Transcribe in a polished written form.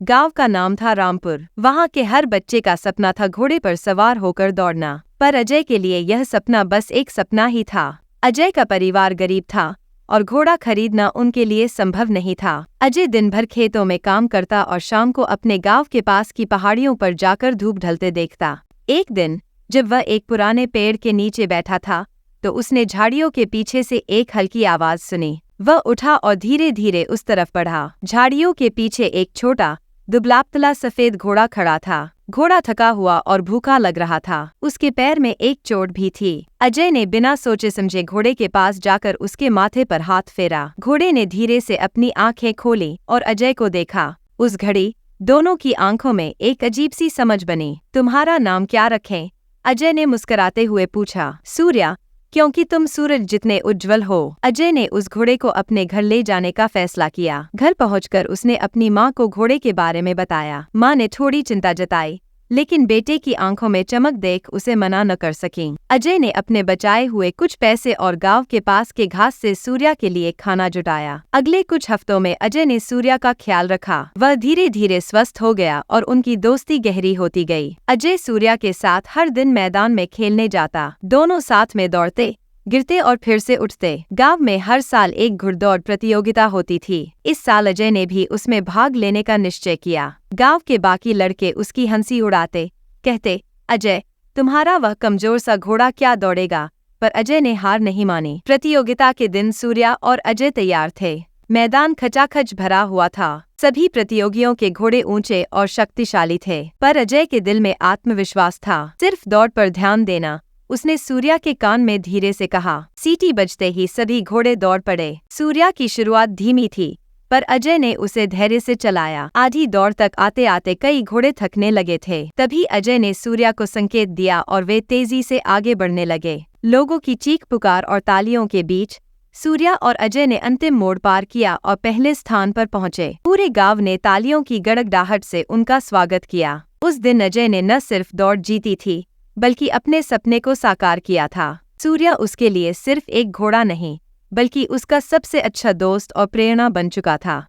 गांव का नाम था रामपुर। वहां के हर बच्चे का सपना था घोड़े पर सवार होकर दौड़ना, पर अजय के लिए यह सपना बस एक सपना ही था। अजय का परिवार गरीब था और घोड़ा खरीदना उनके लिए संभव नहीं था। अजय दिन भर खेतों में काम करता और शाम को अपने गांव के पास की पहाड़ियों पर जाकर धूप ढलते देखता। एक दिन जब वह एक पुराने पेड़ के नीचे बैठा था तो उसने झाड़ियों के पीछे से एक हल्की आवाज सुनी। वह उठा और धीरे धीरे उस तरफ बढ़ा। झाड़ियों के पीछे एक छोटा दुबला-पतला सफेद घोड़ा खड़ा था। घोड़ा थका हुआ और भूखा लग रहा था। उसके पैर में एक चोट भी थी। अजय ने बिना सोचे समझे घोड़े के पास जाकर उसके माथे पर हाथ फेरा। घोड़े ने धीरे से अपनी आंखें खोली और अजय को देखा। उस घड़ी दोनों की आंखों में एक अजीब सी समझ बनी। तुम्हारा नाम क्या रखें? अजय ने मुस्कुराते हुए पूछा। सूर्या, क्योंकि तुम सूरज जितने उज्जवल हो। अजय ने उस घोड़े को अपने घर ले जाने का फैसला किया। घर पहुंचकर उसने अपनी माँ को घोड़े के बारे में बताया। माँ ने थोड़ी चिंता जताई, लेकिन बेटे की आंखों में चमक देख उसे मना न कर सकी। अजय ने अपने बचाए हुए कुछ पैसे और गांव के पास के घास से सूर्या के लिए खाना जुटाया। अगले कुछ हफ्तों में अजय ने सूर्या का ख्याल रखा। वह धीरे धीरे स्वस्थ हो गया और उनकी दोस्ती गहरी होती गई। अजय सूर्या के साथ हर दिन मैदान में खेलने जाता। दोनों साथ में दौड़ते, गिरते और फिर से उठते। गांव में हर साल एक घुड़दौड़ प्रतियोगिता होती थी। इस साल अजय ने भी उसमें भाग लेने का निश्चय किया। गांव के बाकी लड़के उसकी हंसी उड़ाते, कहते, अजय, तुम्हारा वह कमजोर सा घोड़ा क्या दौड़ेगा? पर अजय ने हार नहीं मानी। प्रतियोगिता के दिन सूर्या और अजय तैयार थे। मैदान खचाखच भरा हुआ था। सभी प्रतियोगियों के घोड़े ऊंचे और शक्तिशाली थे, पर अजय के दिल में आत्मविश्वास था। सिर्फ दौड़ पर ध्यान देना, उसने सूर्या के कान में धीरे से कहा। सीटी बजते ही सभी घोड़े दौड़ पड़े। सूर्या की शुरुआत धीमी थी, पर अजय ने उसे धैर्य से चलाया। आधी दौड़ तक आते आते कई घोड़े थकने लगे थे। तभी अजय ने सूर्या को संकेत दिया और वे तेजी से आगे बढ़ने लगे। लोगों की चीख पुकार और तालियों के बीच सूर्या और अजय ने अंतिम मोड़ पार किया और पहले स्थान पर पहुंचे। पूरे गांव ने तालियों की गड़गड़ाहट से उनका स्वागत किया। उस दिन अजय ने न सिर्फ दौड़ जीती थी, बल्कि अपने सपने को साकार किया था। सूर्या उसके लिए सिर्फ एक घोड़ा नहीं, बल्कि उसका सबसे अच्छा दोस्त और प्रेरणा बन चुका था।